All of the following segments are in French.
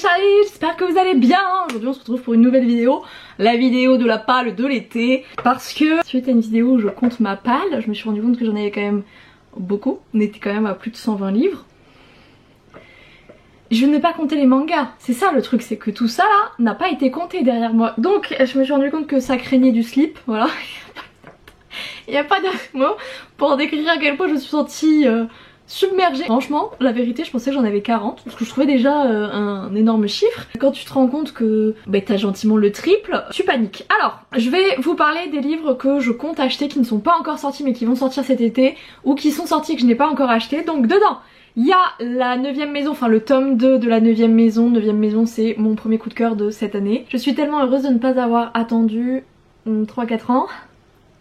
Charlie, j'espère que vous allez bien. Aujourd'hui on se retrouve pour une nouvelle vidéo, la vidéo de la palle de l'été. Parce que suite à une vidéo où je compte ma palle, je me suis rendu compte que j'en avais quand même beaucoup. On était quand même à plus de 120 livres. Je n'ai pas compté les mangas, c'est ça le truc, c'est que tout ça là n'a pas été compté derrière moi. Donc je me suis rendu compte que ça craignait du slip, voilà. Il n'y a pas d'autre mot pour décrire à quel point je me suis sentie submergée. Franchement, la vérité, je pensais que j'en avais 40, parce que je trouvais déjà un énorme chiffre. Quand tu te rends compte que t'as gentiment le triple, tu paniques. Alors, je vais vous parler des livres que je compte acheter, qui ne sont pas encore sortis mais qui vont sortir cet été, ou qui sont sortis que je n'ai pas encore acheté. Donc dedans, il y a la 9ème maison, enfin le tome 2 de la 9ème maison. 9ème maison, c'est mon premier coup de cœur de cette année. Je suis tellement heureuse de ne pas avoir attendu 3-4 ans.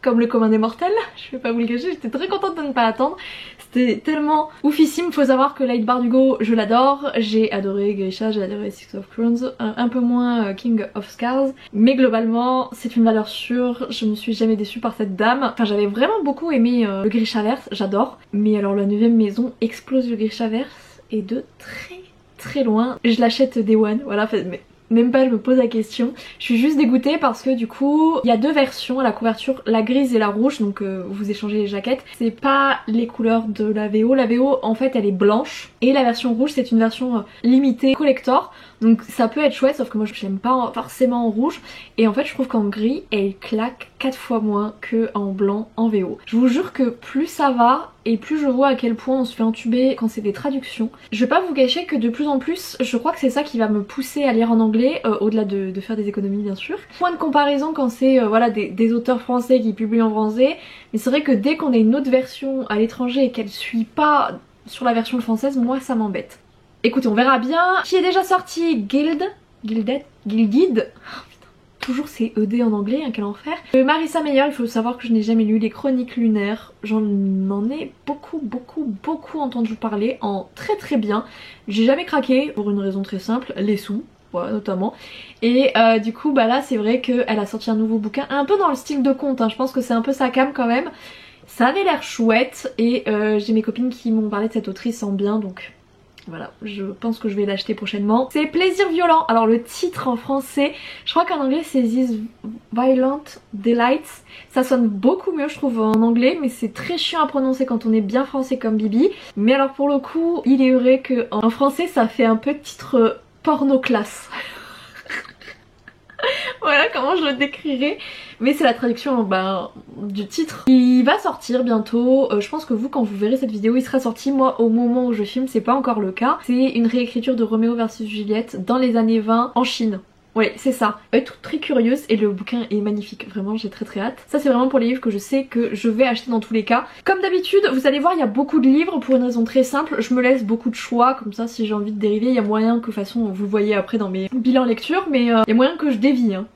Comme le commun des mortels, je vais pas vous le cacher, j'étais très contente de ne pas attendre. C'était tellement oufissime. Faut savoir que Light Bardugo, je l'adore. J'ai adoré Grisha, j'ai adoré Six of Crowns, un peu moins King of Scars. Mais globalement, c'est une valeur sûre. Je ne suis jamais déçue par cette dame. Enfin, j'avais vraiment beaucoup aimé le Grishaverse, j'adore. Mais alors la 9ème maison explose le Grishaverse et de très loin. Je l'achète Day One, voilà. Mais même pas, je me pose la question. Je suis juste dégoûtée parce que du coup il y a deux versions à la couverture, la grise et la rouge, donc vous échangez les jaquettes. C'est pas les couleurs de la VO. La VO en fait elle est blanche et la version rouge c'est une version limitée collector. Donc ça peut être chouette, sauf que moi je l'aime pas forcément en rouge. Et en fait je trouve qu'en gris elle claque 4 fois moins que en blanc en VO. Je vous jure que plus ça va et plus je vois à quel point on se fait entuber quand c'est des traductions. Je vais pas vous cacher que de plus en plus je crois que c'est ça qui va me pousser à lire en anglais, au-delà de faire des économies bien sûr. Point de comparaison quand c'est voilà, des auteurs français qui publient en français. Mais c'est vrai que dès qu'on a une autre version à l'étranger et qu'elle suit pas sur la version française, moi ça m'embête. Écoutez, on verra bien. Qui est déjà sorti, Gilded. Toujours c'est ED en anglais, hein, quel enfer. Marissa Meyer, il faut savoir que je n'ai jamais lu les Chroniques lunaires. J'en ai beaucoup entendu parler en très bien. J'ai jamais craqué pour une raison très simple, les sous. Ouais, notamment. Et du coup bah là c'est vrai qu'elle a sorti un nouveau bouquin un peu dans le style de conte, hein. Je pense que c'est un peu sa came quand même. Ça avait l'air chouette et j'ai mes copines qui m'ont parlé de cette autrice en bien, donc voilà, je pense que je vais l'acheter prochainement. C'est Plaisir violent. Alors le titre en français, je crois qu'en anglais c'est These Violent Delights. Ça sonne beaucoup mieux je trouve en anglais, mais c'est très chiant à prononcer quand on est bien français comme Bibi. Mais alors pour le coup, il est vrai qu'en français ça fait un peu titre porno classe. Voilà comment je le décrirais. Mais c'est la traduction du titre. Il va sortir bientôt. Je pense que vous, quand vous verrez cette vidéo, il sera sorti. Moi, au moment où je filme, c'est pas encore le cas. C'est une réécriture de Roméo vs Juliette dans les années 20 en Chine. Ouais, c'est ça. Très curieuse et le bouquin est magnifique. Vraiment, j'ai très hâte. Ça, c'est vraiment pour les livres que je sais que je vais acheter dans tous les cas. Comme d'habitude, vous allez voir, il y a beaucoup de livres pour une raison très simple. Je me laisse beaucoup de choix. Comme ça, si j'ai envie de dériver, il y a moyen que, de toute façon, vous le voyez après dans mes bilans lecture, mais il y a moyen que je dévie, hein.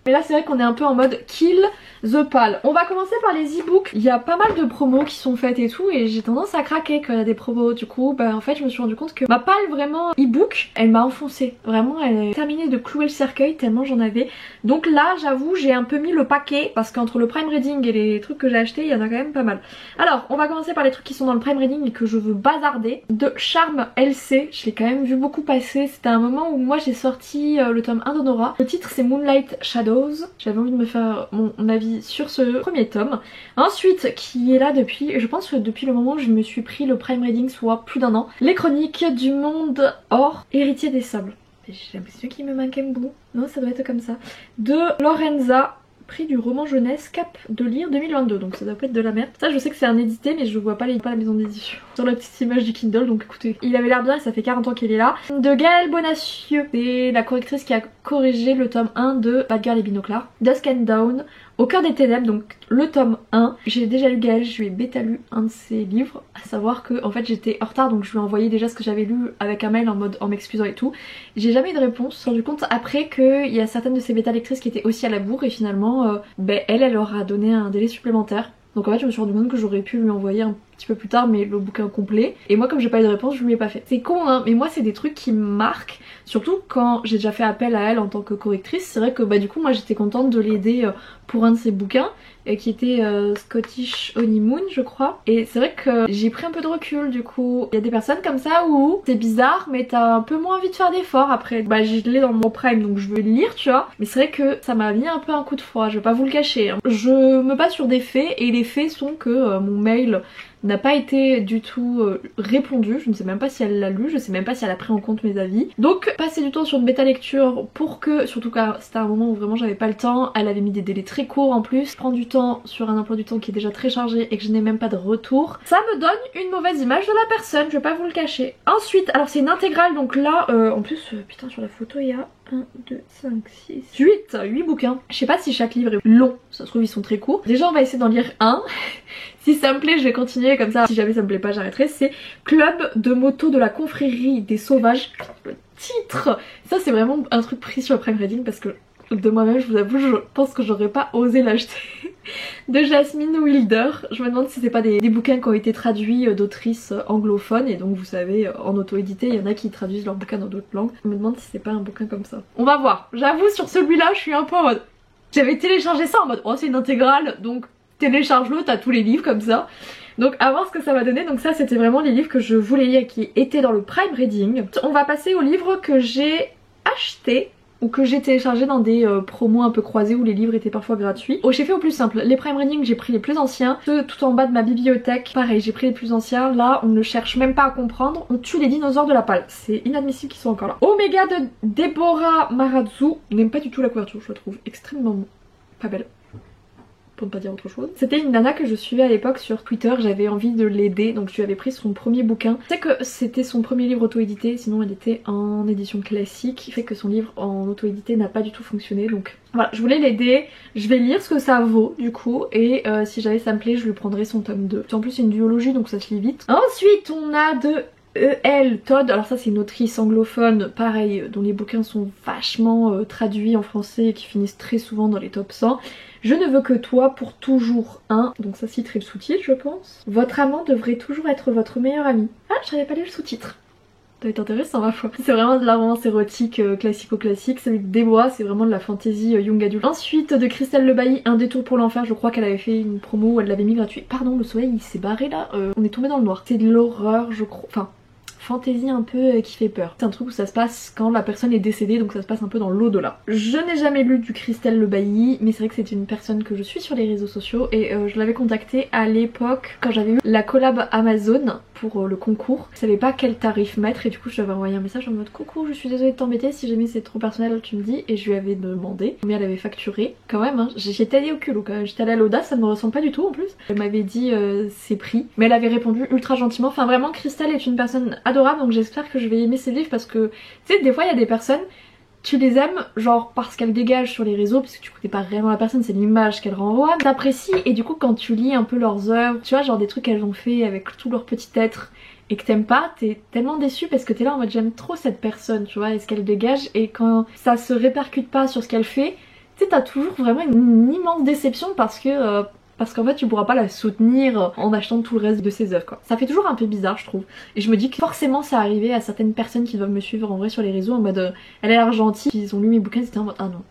Mais là c'est vrai qu'on est un peu en mode kill the pal. On va commencer par les e-books. Il y a pas mal de promos qui sont faites et tout, et j'ai tendance à craquer quand il y a des promos. Du coup en fait je me suis rendu compte que ma palle vraiment e-book, elle m'a enfoncée. Vraiment elle a terminé de clouer le cercueil tellement j'en avais. Donc là j'avoue j'ai un peu mis le paquet, parce qu'entre le prime reading et les trucs que j'ai achetés il y en a quand même pas mal. Alors on va commencer par les trucs qui sont dans le prime reading et que je veux bazarder. De Charme LC, je l'ai quand même vu beaucoup passer. C'était un moment où moi j'ai sorti le tome 1 d'Honora. Le titre c'est Moonlight Shadow. J'avais envie de me faire mon avis sur ce premier tome. Ensuite, qui est là depuis, je pense que depuis le moment où je me suis pris le prime reading, soit plus d'1 an. Les Chroniques du Monde Or, Héritier des Sables. J'ai l'impression qu'il me manque un bout. Non, ça doit être comme ça. De Lorenza. Prix du roman jeunesse Cap de lire 2022, donc ça doit pas être de la merde. Ça je sais que c'est un édité mais je vois pas la maison d'édition sur la petite image du Kindle, donc écoutez, il avait l'air bien et ça fait 40 ans qu'il est là. De Gaëlle Bonacieux, c'est la correctrice qui a corrigé le tome 1 de Bad Girl et Binoclard. Dusk and Dawn, Au cœur des ténèbres, donc le tome 1. J'ai déjà lu Gaëlle, je lui ai bêta lu un de ses livres, à savoir que en fait j'étais en retard, donc je lui ai envoyé déjà ce que j'avais lu avec un mail en mode en m'excusant et tout. J'ai jamais eu de réponse, je me suis rendu compte après qu'il y a certaines de ses bêta lectrices qui étaient aussi à la bourre et finalement elle leur a donné un délai supplémentaire. Donc en fait je me suis rendu compte que j'aurais pu lui envoyer un petit peu plus tard, mais le bouquin complet. Et moi, comme j'ai pas eu de réponse, je lui ai pas fait. C'est con hein, mais moi c'est des trucs qui me marquent, surtout quand j'ai déjà fait appel à elle en tant que correctrice. C'est vrai que bah du coup moi j'étais contente de l'aider pour un de ses bouquins qui était Scottish Honeymoon je crois. Et c'est vrai que j'ai pris un peu de recul du coup. Il y a des personnes comme ça où c'est bizarre mais t'as un peu moins envie de faire d'efforts après. Bah je l'ai dans mon prime donc je veux le lire tu vois. Mais c'est vrai que ça m'a mis un peu un coup de froid, je vais pas vous le cacher hein. Je me base sur des faits et les faits sont que mon mail n'a pas été du tout répondu. Je ne sais même pas si elle l'a lu, je sais même pas si elle a pris en compte mes avis. Donc passer du temps sur une bêta lecture pour que, surtout car c'était un moment où vraiment j'avais pas le temps, elle avait mis des délais très courts en plus, prendre du temps sur un emploi du temps qui est déjà très chargé et que je n'ai même pas de retour, ça me donne une mauvaise image de la personne, je vais pas vous le cacher. Ensuite, alors c'est une intégrale donc là, en plus putain sur la photo il y a 1, 2, 5, 6, 8 bouquins. Je sais pas si chaque livre est long, ça se trouve ils sont très courts. Déjà on va essayer d'en lire un. Si ça me plaît je vais continuer comme ça, si jamais ça me plaît pas j'arrêterai. C'est Club de moto de la confrérie des sauvages. Le titre, ça c'est vraiment un truc pris sur le Prime Reading parce que de moi-même je vous avoue je pense que j'aurais pas osé l'acheter. De Jasmine Wilder. Je me demande si c'est pas des bouquins qui ont été traduits d'autrices anglophones et donc vous savez en auto-édité il y en a qui traduisent leurs bouquins dans d'autres langues. Je me demande si c'est pas un bouquin comme ça. On va voir. J'avoue sur celui-là je suis un peu en mode... J'avais téléchargé ça en mode oh c'est une intégrale donc télécharge-le, t'as tous les livres comme ça. Donc à voir ce que ça va donner. Donc ça c'était vraiment les livres que je voulais lire qui étaient dans le Prime Reading. On va passer aux livres que j'ai achetés ou que j'ai téléchargé dans des promos un peu croisés où les livres étaient parfois gratuits. Oh j'ai fait au plus simple, les Prime Reading j'ai pris les plus anciens, ceux tout en bas de ma bibliothèque, pareil j'ai pris les plus anciens, là on ne cherche même pas à comprendre, on tue les dinosaures de la palle, c'est inadmissible qu'ils soient encore là. Omega de Deborah Marazu, on n'aime pas du tout la couverture, je la trouve extrêmement pas belle. Pour ne pas dire autre chose. C'était une nana que je suivais à l'époque sur Twitter, j'avais envie de l'aider donc je lui avais pris son premier bouquin. Je sais que c'était son premier livre auto-édité, sinon elle était en édition classique, qui fait que son livre en auto-édité n'a pas du tout fonctionné donc voilà, je voulais l'aider, je vais lire ce que ça vaut du coup et si jamais ça me plaît je lui prendrai son tome 2. En plus c'est une duologie donc ça se lit vite. Ensuite on a de E.L. Todd, alors ça c'est une autrice anglophone, pareil, dont les bouquins sont vachement traduits en français et qui finissent très souvent dans les top 100. Je ne veux que toi pour toujours un, donc ça citerait le sous-titre je pense. Votre amant devrait toujours être votre meilleur ami. Ah je savais pas lu le sous-titre. Ça va être intéressant ma foi. C'est vraiment de la romance érotique classico-classique. Celui de Débois c'est vraiment de la fantasy young adult. Ensuite de Christelle Le Bailly, Un détour pour l'enfer, je crois qu'elle avait fait une promo où elle l'avait mis gratuit. Pardon le soleil il s'est barré là, on est tombé dans le noir. C'est de l'horreur je crois, enfin... fantasy un peu qui fait peur. C'est un truc où ça se passe quand la personne est décédée donc ça se passe un peu dans l'au-delà. Je n'ai jamais lu du Christelle Le Bailly mais c'est vrai que c'est une personne que je suis sur les réseaux sociaux et je l'avais contactée à l'époque quand j'avais eu la collab Amazon pour le concours. Je savais pas quel tarif mettre et du coup je lui avais envoyé un message en mode coucou je suis désolée de t'embêter si jamais c'est trop personnel tu me dis et je lui avais demandé mais elle avait facturé quand même hein. J'étais allée au culot quand même, j'étais allée à l'audace, ça ne me ressemble pas du tout en plus. Elle m'avait dit ses prix mais elle avait répondu ultra gentiment. Enfin vraiment Christelle est une personne adorable donc j'espère que je vais aimer ses livres parce que tu sais des fois il y a des personnes tu les aimes genre parce qu'elles dégagent sur les réseaux parce que tu connais pas vraiment la personne, c'est l'image qu'elles renvoient, t'apprécies et du coup quand tu lis un peu leurs œuvres, tu vois genre des trucs qu'elles ont fait avec tout leur petit être et que t'aimes pas, t'es tellement déçu parce que t'es là en mode j'aime trop cette personne tu vois et ce qu'elle dégage et quand ça se répercute pas sur ce qu'elle fait, tu sais t'as toujours vraiment une immense déception parce qu'en fait tu pourras pas la soutenir en achetant tout le reste de ses œuvres quoi. Ça fait toujours un peu bizarre je trouve. Et je me dis que forcément ça arrivait à certaines personnes qui doivent me suivre en vrai sur les réseaux en mode elle a l'air gentille, ils ont lu mes bouquins, c'était en mode ah non.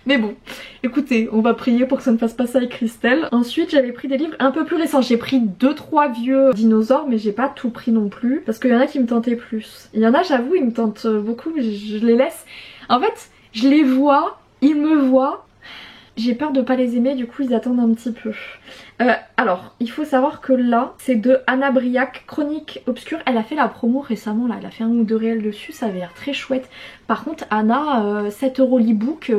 Mais bon, écoutez, on va prier pour que ça ne fasse pas ça avec Christelle. Ensuite j'avais pris des livres un peu plus récents, j'ai pris 2-3 vieux dinosaures mais j'ai pas tout pris non plus parce qu'il y en a qui me tentaient plus. Il y en a j'avoue ils me tentent beaucoup mais je les laisse. En fait je les vois, ils me voient. J'ai peur de pas les aimer, du coup ils attendent un petit peu. Alors, il faut savoir que là, c'est de Anna Briac, Chronique Obscure. Elle a fait la promo récemment, là, elle a fait 1 ou 2 réels dessus, ça avait l'air très chouette. Par contre, Anna, 7 € l'ebook,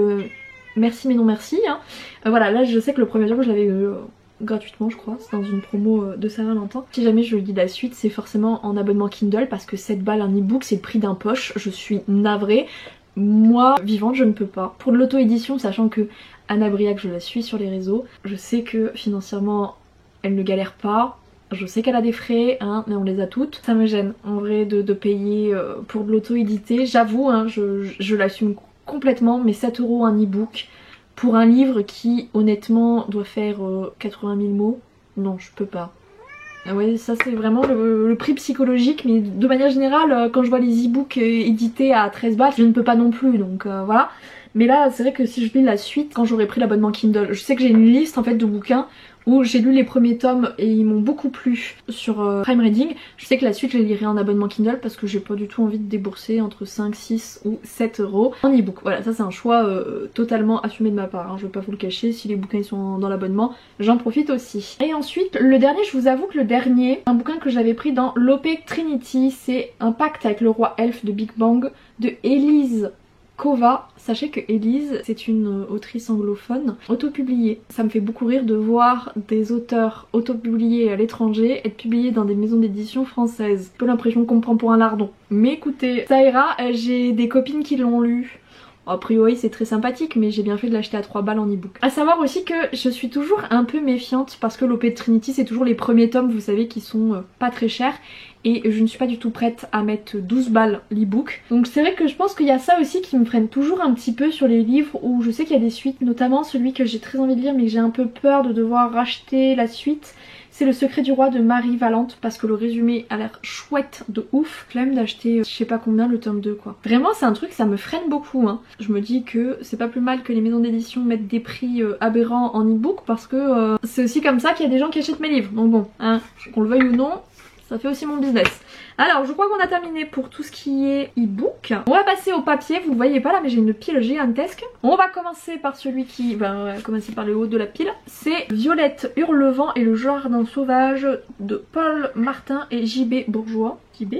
merci mais non merci. Hein. Voilà, là je sais que le premier jour je l'avais eu gratuitement je crois, c'est dans une promo de Saint-Valentin. Si jamais je lis la suite, c'est forcément en abonnement Kindle parce que 7 balles un ebook, c'est le prix d'un poche, je suis navrée. Moi, vivante, je ne peux pas. Pour de l'auto-édition, sachant que Anna Briac, je la suis sur les réseaux, je sais que financièrement, elle ne galère pas. Je sais qu'elle a des frais, hein, mais on les a toutes. Ça me gêne, en vrai, de payer pour de l'auto-édité. J'avoue, hein, je l'assume complètement, mais 7 € un e-book pour un livre qui, honnêtement, doit faire 80 000 mots. Non, je peux pas. Oui, ça c'est vraiment le prix psychologique, mais de manière générale, quand je vois les e-books édités à 13 balles, je ne peux pas non plus, donc voilà. Mais là, c'est vrai que si je lis la suite, quand j'aurai pris l'abonnement Kindle, je sais que j'ai une liste en fait de bouquins où j'ai lu les premiers tomes et ils m'ont beaucoup plu sur Prime Reading. Je sais que la suite je les lirai en abonnement Kindle parce que j'ai pas du tout envie de débourser entre 5, 6 ou 7 euros en e-book. Voilà, ça c'est un choix totalement assumé de ma part, hein. Je vais pas vous le cacher, si les bouquins ils sont dans l'abonnement, j'en profite aussi. Et ensuite, le dernier, je vous avoue que le dernier, un bouquin que j'avais pris dans l'Opé Trinity, c'est Un pacte avec le roi elfe de Big Bang de Elise Kova. Sachez que Elise, c'est une autrice anglophone autopubliée. Ça me fait beaucoup rire de voir des auteurs autopubliés à l'étranger être publiés dans des maisons d'édition françaises. J'ai peu l'impression qu'on me prend pour un lardon. Mais écoutez, ça ira, j'ai des copines qui l'ont lu. A priori c'est très sympathique, mais j'ai bien fait de l'acheter à 3 balles en e-book. A savoir aussi que je suis toujours un peu méfiante parce que l'Opé Trinity c'est toujours les premiers tomes, vous savez, qui sont pas très chers. Et je ne suis pas du tout prête à mettre 12 balles l'e-book. Donc c'est vrai que je pense qu'il y a ça aussi qui me freine toujours un petit peu sur les livres où je sais qu'il y a des suites, notamment celui que j'ai très envie de lire mais que j'ai un peu peur de devoir racheter la suite. C'est Le secret du roi de Marie Valente parce que le résumé a l'air chouette de ouf. Flemme d'acheter je sais pas combien le tome 2 quoi. Vraiment c'est un truc, ça me freine beaucoup hein. Je me dis que c'est pas plus mal que les maisons d'édition mettent des prix aberrants en e-book parce que c'est aussi comme ça qu'il y a des gens qui achètent mes livres. Donc bon, hein, qu'on le veuille ou non, ça fait aussi mon business. Alors je crois qu'on a terminé pour tout ce qui est e-book. On va passer au papier, vous ne voyez pas là mais j'ai une pile gigantesque. On va commencer par celui qui... Ben, on va commencer par le haut de la pile. C'est Violette Hurlevent et le jardin sauvage de Paul Martin et JB Bourgeois. JB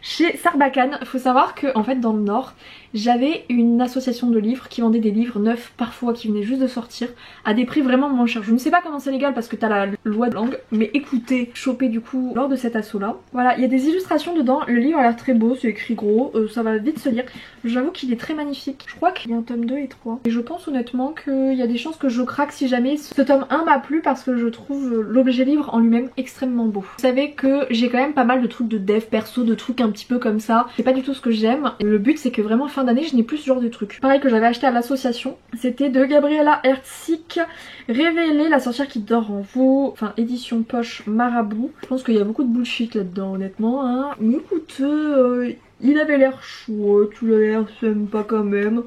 chez Sarbacane. Faut savoir que en fait dans le Nord, j'avais une association de livres qui vendait des livres neufs parfois qui venaient juste de sortir à des prix vraiment moins chers. Je ne sais pas comment c'est légal parce que t'as la loi de langue, mais écoutez, chopé du coup lors de cet assaut là. Voilà, il y a des illustrations dedans, le livre a l'air très beau, c'est écrit gros, ça va vite se lire. J'avoue qu'il est très magnifique. Je crois qu'il y a un tome 2 et 3. Et je pense honnêtement qu'il y a des chances que je craque si jamais ce tome 1 m'a plu parce que je trouve l'objet livre en lui-même extrêmement beau. Vous savez que j'ai quand même pas mal de trucs de dev perso, de trucs un petit peu comme ça. C'est pas du tout ce que j'aime. Le but c'est que vraiment fin d'année je n'ai plus ce genre de trucs. Pareil que j'avais acheté à l'association, c'était de Gabriella Herzig, Révéler la sorcière qui dort en vous, enfin édition poche marabout. Je pense qu'il y a beaucoup de bullshit là-dedans honnêtement hein. Mais écoutez, il avait l'air chouette, il avait l'air sympa quand même.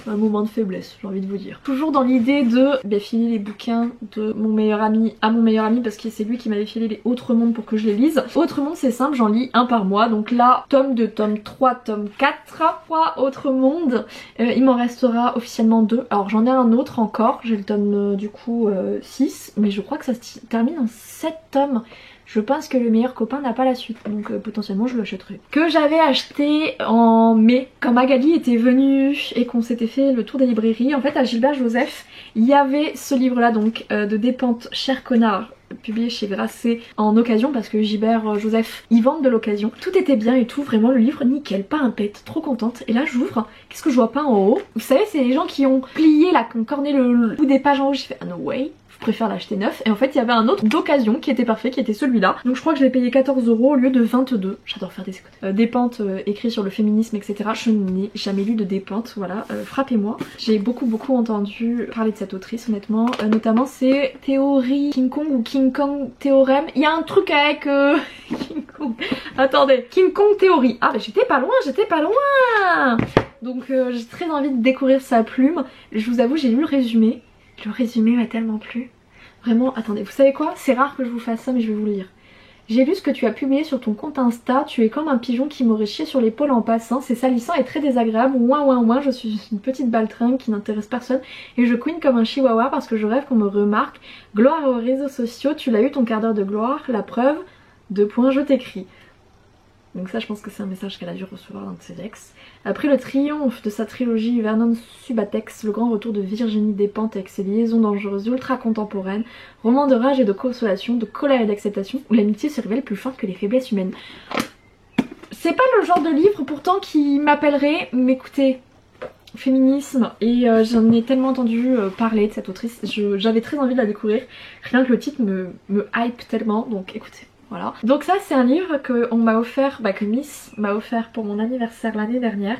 Un moment de faiblesse, j'ai envie de vous dire. Toujours dans l'idée de filer les bouquins de mon meilleur ami à mon meilleur ami parce que c'est lui qui m'avait filé les Autres Mondes pour que je les lise. Autres Mondes c'est simple, j'en lis un par mois. Donc là, tome 2, tome 3, tome 4. 3 Autres Mondes. Il m'en restera officiellement 2. Alors j'en ai un autre encore, j'ai le tome du coup 6. Mais je crois que ça se termine en 7 tomes. Je pense que le meilleur copain n'a pas la suite, donc potentiellement je l'achèterai. Que j'avais acheté en mai, quand Magali était venue et qu'on s'était fait le tour des librairies. En fait à Gilbert Joseph, il y avait ce livre là donc de Dépente Cher Connard, publié chez Grasset en occasion parce que Gilbert Joseph ils vendent de l'occasion. Tout était bien et tout, vraiment le livre nickel, pas un pet, trop contente. Et là j'ouvre, qu'est-ce que je vois pas en haut? Vous savez c'est les gens qui ont plié là, qui ont corné le bout des pages en haut, j'ai fait ah no way. Je préfère l'acheter neuf. Et en fait il y avait un autre d'occasion qui était parfait, qui était celui-là. Donc je crois que je l'ai payé 14 € au lieu de 22. J'adore faire des écoutes. Dépente écrit sur le féminisme etc. Je n'ai jamais lu de Dépente, voilà, frappez-moi. J'ai beaucoup entendu parler de cette autrice honnêtement. Notamment c'est Théorie King Kong ou King Kong Théorème. Il y a un truc avec King Kong. Attendez, King Kong Théorie. Ah mais j'étais pas loin. Donc j'ai très envie de découvrir sa plume. Je vous avoue j'ai lu le résumé. Le résumé m'a tellement plu. Vraiment, attendez, vous savez quoi? C'est rare que je vous fasse ça mais je vais vous le lire. J'ai lu ce que tu as publié sur ton compte Insta, tu es comme un pigeon qui m'aurait chié sur l'épaule en passant, c'est salissant et très désagréable, ouin, je suis une petite baltringue qui n'intéresse personne et je couine comme un chihuahua parce que je rêve qu'on me remarque. Gloire aux réseaux sociaux, tu l'as eu ton quart d'heure de gloire, la preuve, 2 points, je t'écris. Donc ça je pense que c'est un message qu'elle a dû recevoir d'un de ses ex. Après le triomphe de sa trilogie Vernon Subutex, le grand retour de Virginie Despentes avec ses liaisons dangereuses ultra contemporaines, roman de rage et de consolation, de colère et d'acceptation, où l'amitié se révèle plus forte que les faiblesses humaines. C'est pas le genre de livre pourtant qui m'appellerait, mais écoutez, féminisme, et j'en ai tellement entendu parler de cette autrice, j'avais très envie de la découvrir, rien que le titre me hype tellement, donc écoutez. Voilà. Donc ça c'est un livre qu'on m'a offert, que Miss m'a offert pour mon anniversaire l'année dernière.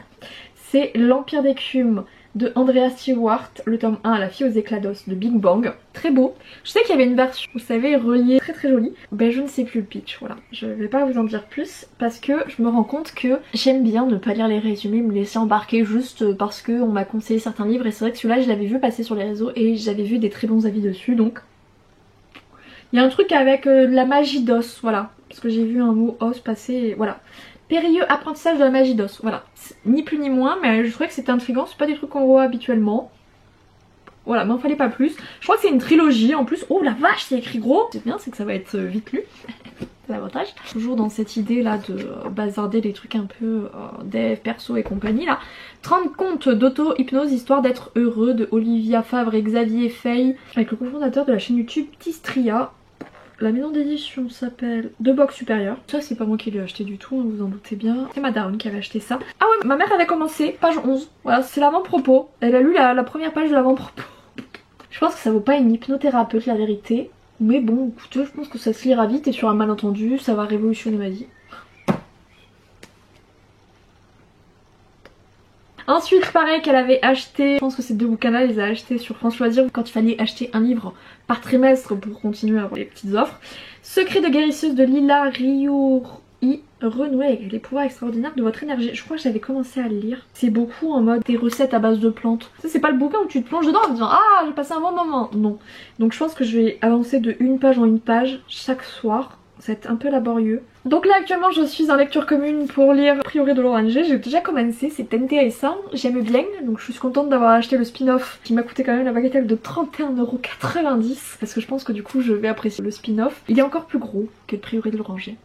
C'est L'Empire d'écume de Andrea Stewart, le tome 1 à la fille aux éclats d'os de Big Bang. Très beau. Je sais qu'il y avait une version, vous savez, reliée, très très jolie. Ben je ne sais plus le pitch, voilà. Je vais pas vous en dire plus parce que je me rends compte que j'aime bien ne pas lire les résumés, me laisser embarquer juste parce qu'on m'a conseillé certains livres et c'est vrai que celui-là je l'avais vu passer sur les réseaux et j'avais vu des très bons avis dessus donc... Il y a un truc avec de la magie d'os, voilà. Parce que j'ai vu un mot os passer, voilà. Périlleux apprentissage de la magie d'os, voilà. Ni plus ni moins, mais je trouvais que c'était intriguant, c'est pas des trucs qu'on voit habituellement. Voilà, m'en fallait pas plus. Je crois que c'est une trilogie en plus. Oh la vache, c'est écrit gros. C'est bien, c'est que ça va être vite lu. C'est l'avantage. Toujours dans cette idée là de bazarder des trucs un peu dev, perso et compagnie là. 30 contes d'auto-hypnose histoire d'être heureux de Olivia Favre et Xavier Fay avec le cofondateur de la chaîne YouTube Tistria. La maison d'édition s'appelle De Box Supérieur. Ça c'est pas moi qui l'ai acheté du tout, hein, vous en doutez bien. C'est ma daronne qui avait acheté ça. Ah ouais, ma mère avait commencé, page 11. Voilà, c'est l'avant-propos. Elle a lu la première page de l'avant-propos. Je pense que ça vaut pas une hypnothérapeute la vérité. Mais bon, écoutez, je pense que ça se lira vite et sur un malentendu, ça va révolutionner ma vie. Ensuite, pareil qu'elle avait acheté, je pense que ces deux bouquins-là, elle les a achetés sur France Loisirs quand il fallait acheter un livre par trimestre pour continuer à avoir les petites offres. Secret de guérisseuse de Lila Riouri, renouer avec les pouvoirs extraordinaires de votre énergie. Je crois que j'avais commencé à le lire. C'est beaucoup en mode des recettes à base de plantes. Ça, c'est pas le bouquin où tu te plonges dedans en disant ah j'ai passé un bon moment. Non. Donc je pense que je vais avancer de une page en une page chaque soir. Ça va être un peu laborieux. Donc là actuellement je suis en lecture commune pour lire Prioré de l'Oranger. J'ai déjà commencé, c'est intéressant, j'aime bien. Donc je suis contente d'avoir acheté le spin-off qui m'a coûté quand même la bagatelle de 31,90 € parce que je pense que du coup je vais apprécier le spin-off. Il est encore plus gros que le Prioré de l'Oranger.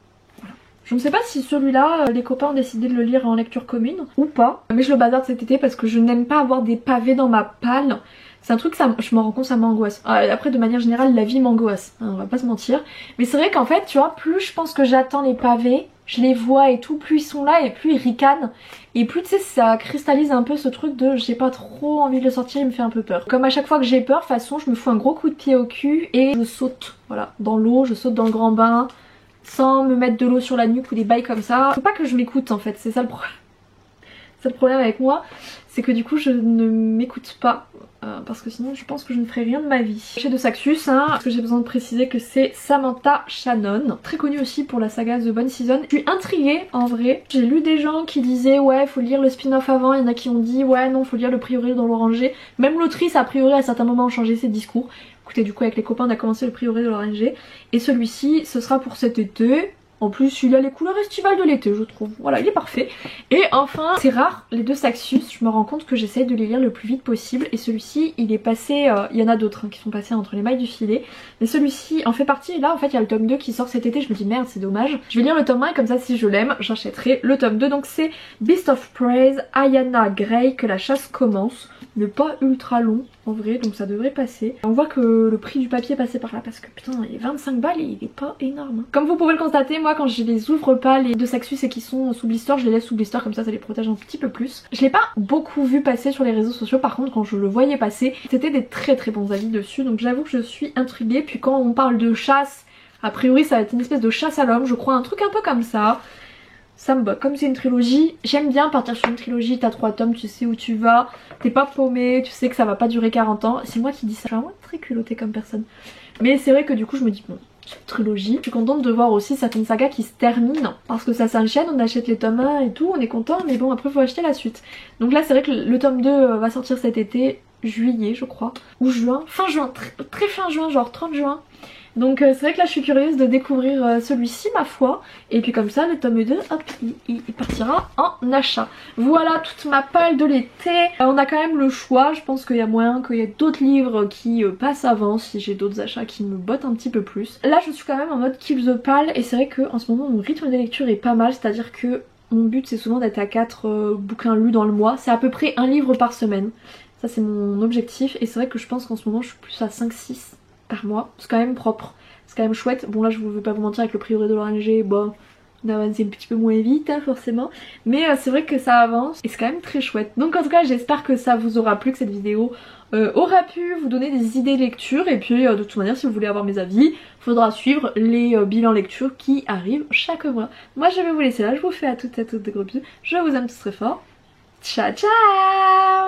Je ne sais pas si celui-là, les copains ont décidé de le lire en lecture commune ou pas. Mais je le bazarde cet été parce que je n'aime pas avoir des pavés dans ma palle. C'est un truc, ça, je me rends compte, ça m'angoisse. Après, de manière générale, la vie m'angoisse, hein, on va pas se mentir. Mais c'est vrai qu'en fait, tu vois, plus je pense que j'attends les pavés, je les vois et tout, plus ils sont là et plus ils ricanent. Et plus, tu sais, ça cristallise un peu ce truc de j'ai pas trop envie de le sortir, il me fait un peu peur. Comme à chaque fois que j'ai peur, de toute façon, je me fous un gros coup de pied au cul et je saute, voilà, dans l'eau, je saute dans le grand bain. Sans me mettre de l'eau sur la nuque ou des bails comme ça. Faut pas que je m'écoute en fait, c'est ça le problème. C'est le problème avec moi, c'est que du coup je ne m'écoute pas. Parce que sinon je pense que je ne ferai rien de ma vie. Chez de Saxus, hein, parce que j'ai besoin de préciser que c'est Samantha Shannon. Très connue aussi pour la saga The Bonne Season. Je suis intriguée en vrai. J'ai lu des gens qui disaient ouais faut lire le spin-off avant. Il y en a qui ont dit ouais non faut lire le Prioré dans l'Oranger. Même l'autrice a priori à certains moments a changé ses discours. Écoutez, du coup avec les copains on a commencé le Prioré de l'Oranger. Et celui-ci ce sera pour cet été. En plus il a les couleurs estivales de l'été je trouve, voilà il est parfait. Et enfin c'est rare les deux Saxus, je me rends compte que j'essaie de les lire le plus vite possible. Et celui-ci il est passé, il y en a d'autres hein, qui sont passés entre les mailles du filet. Mais celui-ci en fait partie et là en fait il y a le tome 2 qui sort cet été, je me dis merde c'est dommage. Je vais lire le tome 1 et comme ça si je l'aime j'achèterai le tome 2. Donc c'est Beast of Praise, Ayana Gray, que la chasse commence. Mais pas ultra long en vrai donc ça devrait passer. On voit que le prix du papier est passé par là parce que putain il est 25 balles et il est pas énorme. Comme vous pouvez le constater moi quand je les ouvre pas les deux Saxus et qui sont sous blister je les laisse sous blister comme ça les protège un petit peu plus. Je l'ai pas beaucoup vu passer sur les réseaux sociaux par contre quand je le voyais passer c'était des très très bons avis dessus donc j'avoue que je suis intriguée. Puis quand on parle de chasse a priori ça va être une espèce de chasse à l'homme je crois un truc un peu comme ça. Ça me botte. Comme c'est une trilogie, j'aime bien partir sur une trilogie, t'as 3 tomes, tu sais où tu vas, t'es pas paumé, tu sais que ça va pas durer 40 ans. C'est moi qui dis ça, je suis vraiment très culottée comme personne. Mais c'est vrai que du coup je me dis bon, trilogie. Je suis contente de voir aussi certaines sagas qui se terminent parce que ça s'enchaîne, on achète les tomes 1 et tout, on est content mais bon après faut acheter la suite. Donc là c'est vrai que le tome 2 va sortir cet été, juillet je crois, ou juin, fin juin, très fin juin, genre 30 juin. Donc c'est vrai que là je suis curieuse de découvrir celui-ci ma foi. Et puis comme ça le tome 2 hop il partira en achat. Voilà toute ma palle de l'été. On a quand même le choix, je pense qu'il y a moyen qu'il y ait d'autres livres qui passent avant si j'ai d'autres achats qui me bottent un petit peu plus. Là je suis quand même en mode keep the pal et c'est vrai qu'en ce moment mon rythme de lecture est pas mal, c'est à dire que mon but c'est souvent d'être à 4 bouquins lus dans le mois. C'est à peu près un livre par semaine. Ça c'est mon objectif et c'est vrai que je pense qu'en ce moment je suis plus à 5-6 par mois, c'est quand même propre, c'est quand même chouette. Bon là je vais pas vous mentir avec le Prioré de l'Oranger, bon on avance un petit peu moins vite hein, forcément, mais c'est vrai que ça avance et c'est quand même très chouette. Donc en tout cas j'espère que ça vous aura plu, que cette vidéo aura pu vous donner des idées de lecture. Et puis de toute manière si vous voulez avoir mes avis, faudra suivre les bilans lecture qui arrivent chaque mois. Moi je vais vous laisser là, je vous fais à toutes de gros bisous, je vous aime tous très fort, ciao ciao.